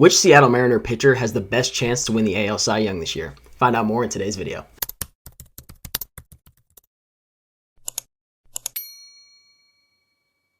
Which Seattle Mariner pitcher has the best chance to win the AL Cy Young this year? Find out more in today's video.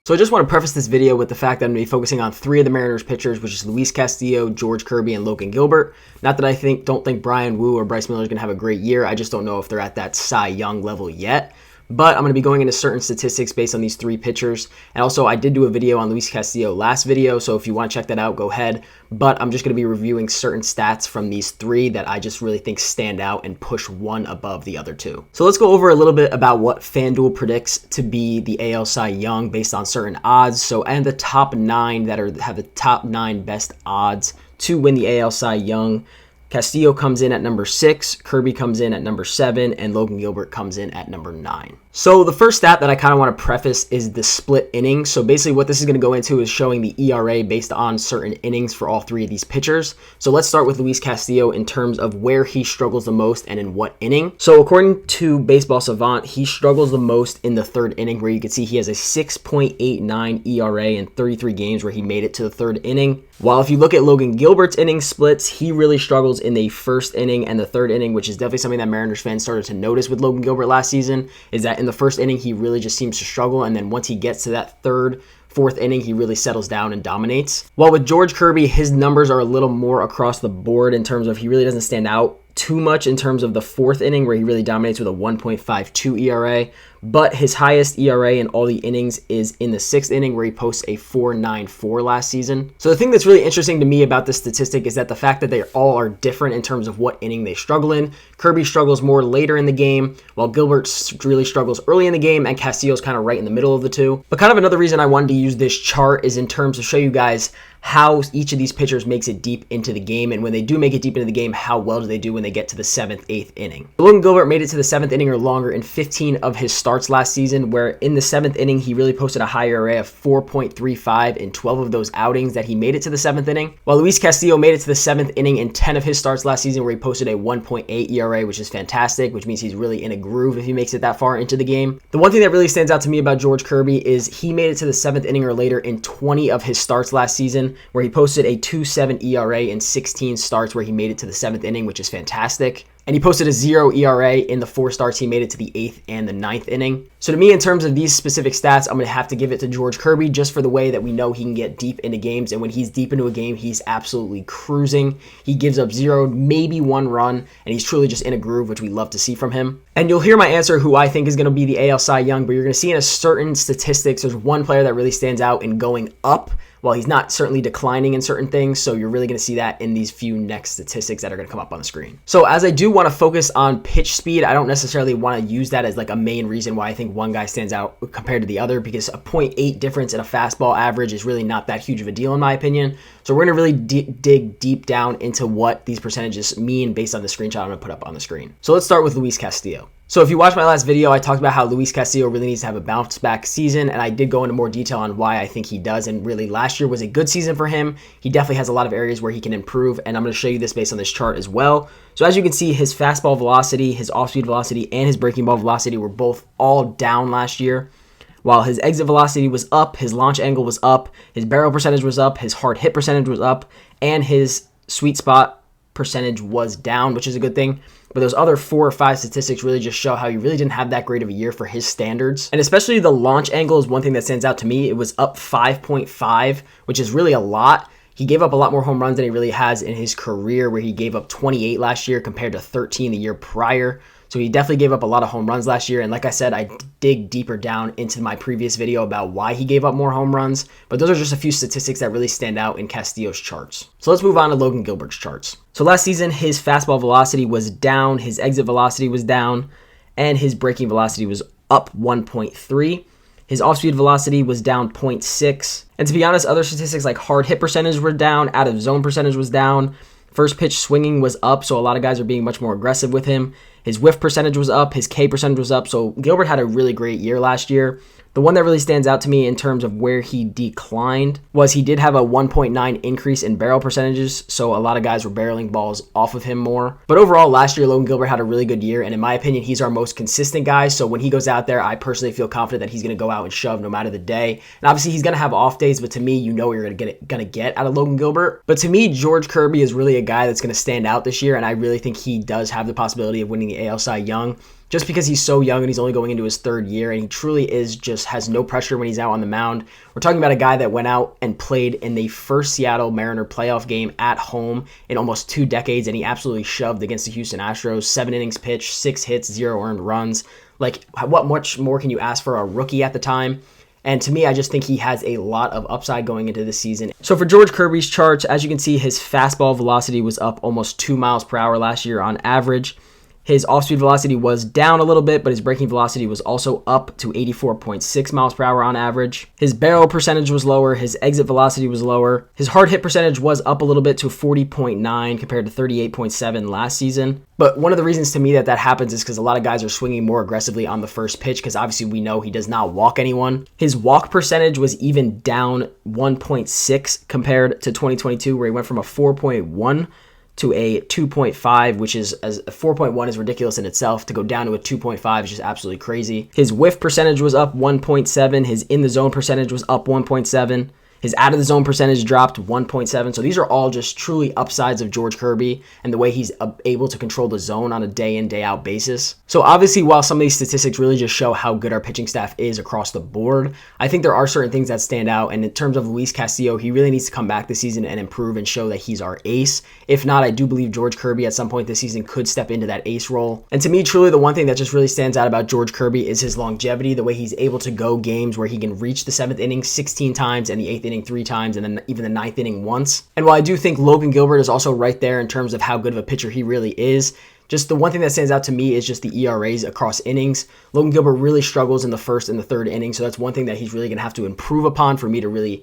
So I just want to preface this video with the fact that I'm going to be focusing on three of the Mariners pitchers, which is Luis Castillo, George Kirby, and Logan Gilbert. Not that I don't think Brian Wu or Bryce Miller is going to have a great year. I just don't know if they're at that Cy Young level yet. But I'm going to be going into certain statistics based on these three pitchers. And also, I did do a video on Luis Castillo last video, so if you want to check that out, go ahead. But I'm just going to be reviewing certain stats from these three that I just really think stand out and push one above the other two. So let's go over a little bit about what FanDuel predicts to be the AL Cy Young based on certain odds. So, and the top 9 that have the top 9 best odds to win the AL Cy Young. Castillo comes in at number 6, Kirby comes in at number 7, and Logan Gilbert comes in at number 9. So the first stat that I kind of want to preface is the split innings. So basically what this is going to go into is showing the ERA based on certain innings for all three of these pitchers. So let's start with Luis Castillo in terms of where he struggles the most and in what inning. So according to Baseball Savant, he struggles the most in the third inning, where you can see he has a 6.89 ERA in 33 games where he made it to the third inning. While if you look at Logan Gilbert's inning splits, he really struggles in the first inning and the third inning, which is definitely something that Mariners fans started to notice with Logan Gilbert last season, is that in the first inning, he really just seems to struggle, and then once he gets to that third, fourth inning, he really settles down and dominates. While with George Kirby, his numbers are a little more across the board in terms of he really doesn't stand out too much in terms of the fourth inning, where he really dominates with a 1.52 ERA, but his highest ERA in all the innings is in the 6th inning, where he posts a 4.94 last season. So the thing that's really interesting to me about this statistic is that the fact that they all are different in terms of what inning they struggle in. Kirby struggles more later in the game, while Gilbert really struggles early in the game, and Castillo's kind of right in the middle of the two. But kind of another reason I wanted to use this chart is in terms to show you guys how each of these pitchers makes it deep into the game, and when they do make it deep into the game, how well do they do when they get to the 7th, 8th inning. Logan Gilbert made it to the 7th inning or longer in 15 of his starts last season, where in the 7th inning, he really posted a high ERA of 4.35 in 12 of those outings that he made it to the 7th inning, while Luis Castillo made it to the 7th inning in 10 of his starts last season, where he posted a 1.8 ERA, which is fantastic, which means he's really in a groove if he makes it that far into the game. The one thing that really stands out to me about George Kirby is he made it to the 7th inning or later in 20 of his starts last season, where he posted a 2.7 ERA in 16 starts where he made it to the 7th inning, which is fantastic. And he posted a 0 ERA in the 4 starts he made it to the 8th and the 9th inning. So to me, in terms of these specific stats, I'm going to have to give it to George Kirby just for the way that we know he can get deep into games. And when he's deep into a game, he's absolutely cruising. He gives up 0, maybe 1 run, and he's truly just in a groove, which we love to see from him. And you'll hear my answer who I think is going to be the AL Cy Young, but you're going to see in a certain statistics, there's one player that really stands out in going up, while he's not certainly declining in certain things. So you're really going to see that in these few next statistics that are going to come up on the screen. So as I do want to focus on pitch speed, I don't necessarily want to use that as like a main reason why I think one guy stands out compared to the other, because a 0.8 difference in a fastball average is really not that huge of a deal in my opinion. So we're going to really dig deep down into what these percentages mean based on the screenshot I'm going to put up on the screen. So let's start with Luis Castillo. So if you watched my last video, I talked about how Luis Castillo really needs to have a bounce back season, and I did go into more detail on why I think he does, and really last year was a good season for him. He definitely has a lot of areas where he can improve, and I'm going to show you this based on this chart as well. So as you can see, his fastball velocity, his off-speed velocity, and his breaking ball velocity were both all down last year. While his exit velocity was up, his launch angle was up, his barrel percentage was up, his hard hit percentage was up, and his sweet spot percentage was down, which is a good thing. But those other 4 or 5 statistics really just show how he really didn't have that great of a year for his standards. And especially the launch angle is one thing that stands out to me. It was up 5.5, which is really a lot. He gave up a lot more home runs than he really has in his career, where he gave up 28 last year compared to 13 the year prior. So he definitely gave up a lot of home runs last year. And like I said, I dig deeper down into my previous video about why he gave up more home runs. But those are just a few statistics that really stand out in Castillo's charts. So let's move on to Logan Gilbert's charts. So last season, his fastball velocity was down, his exit velocity was down, and his breaking velocity was up 1.3. His off-speed velocity was down 0.6. And to be honest, other statistics like hard hit percentage were down, out of zone percentage was down, first pitch swinging was up, so a lot of guys are being much more aggressive with him. His whiff percentage was up, his K percentage was up, so Gilbert had a really great year last year. The one that really stands out to me in terms of where he declined was he did have a 1.9 increase in barrel percentages, so a lot of guys were barreling balls off of him more. But overall, last year, Logan Gilbert had a really good year, and in my opinion, he's our most consistent guy, so when he goes out there, I personally feel confident that he's going to go out and shove no matter the day. And obviously, he's going to have off days, but to me, you know what you're going to get out of Logan Gilbert. But to me, George Kirby is really a guy that's going to stand out this year, and I really think he does have the possibility of winning the AL Cy Young, just because he's so young and he's only going into his third year, and he truly is just has no pressure when he's out on the mound. We're talking about a guy that went out and played in the first Seattle Mariner playoff game at home in almost 2 decades, and he absolutely shoved against the Houston Astros. 7 innings pitched, 6 hits, 0 earned runs. Like, what much more can you ask for a rookie at the time? And to me, I just think he has a lot of upside going into this season. So for George Kirby's charts, as you can see, his fastball velocity was up almost 2 miles per hour last year on average. His off-speed velocity was down a little bit, but his breaking velocity was also up to 84.6 miles per hour on average. His barrel percentage was lower. His exit velocity was lower. His hard hit percentage was up a little bit to 40.9 compared to 38.7 last season. But one of the reasons to me that happens is because a lot of guys are swinging more aggressively on the first pitch, because obviously we know he does not walk anyone. His walk percentage was even down 1.6 compared to 2022, where he went from a 4.1 to a 2.5, which is, as a 4.1 is ridiculous in itself. To go down to a 2.5 is just absolutely crazy. His whiff percentage was up 1.7. His in the zone percentage was up 1.7. His out of the zone percentage dropped 1.7. So these are all just truly upsides of George Kirby and the way he's able to control the zone on a day in, day out basis. So obviously, while some of these statistics really just show how good our pitching staff is across the board, I think there are certain things that stand out. And in terms of Luis Castillo, he really needs to come back this season and improve and show that he's our ace. If not, I do believe George Kirby at some point this season could step into that ace role. And to me, truly, the one thing that just really stands out about George Kirby is his longevity, the way he's able to go games where he can reach the 7th inning 16 times and the 8th inning 3 times, and then even the 9th inning once. And while I do think Logan Gilbert is also right there in terms of how good of a pitcher he really is, just the one thing that stands out to me is just the ERAs across innings. Logan Gilbert really struggles in the 1st and the 3rd inning, so that's one thing that he's really going to have to improve upon for me to really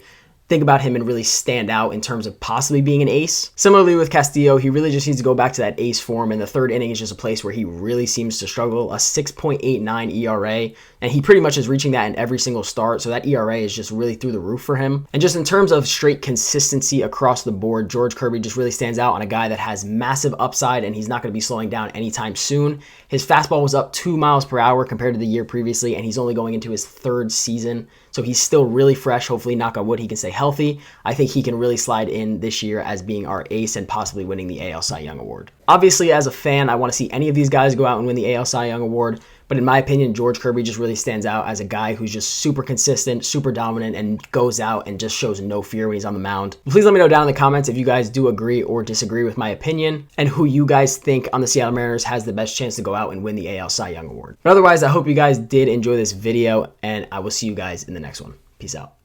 think about him and really stand out in terms of possibly being an ace. Similarly with Castillo, he really just needs to go back to that ace form, and the 3rd inning is just a place where he really seems to struggle. A 6.89 ERA, and he pretty much is reaching that in every single start, so that ERA is just really through the roof for him. And just in terms of straight consistency across the board, George Kirby just really stands out on a guy that has massive upside, and he's not going to be slowing down anytime soon. His fastball was up 2 miles per hour compared to the year previously, and he's only going into his 3rd season. So he's still really fresh. Hopefully, knock on wood, he can stay healthy. I think he can really slide in this year as being our ace and possibly winning the AL Cy Young Award. Obviously, as a fan, I want to see any of these guys go out and win the AL Cy Young Award. But in my opinion, George Kirby just really stands out as a guy who's just super consistent, super dominant, and goes out and just shows no fear when he's on the mound. Please let me know down in the comments if you guys do agree or disagree with my opinion, and who you guys think on the Seattle Mariners has the best chance to go out and win the AL Cy Young Award. But otherwise, I hope you guys did enjoy this video, and I will see you guys in the next one. Peace out.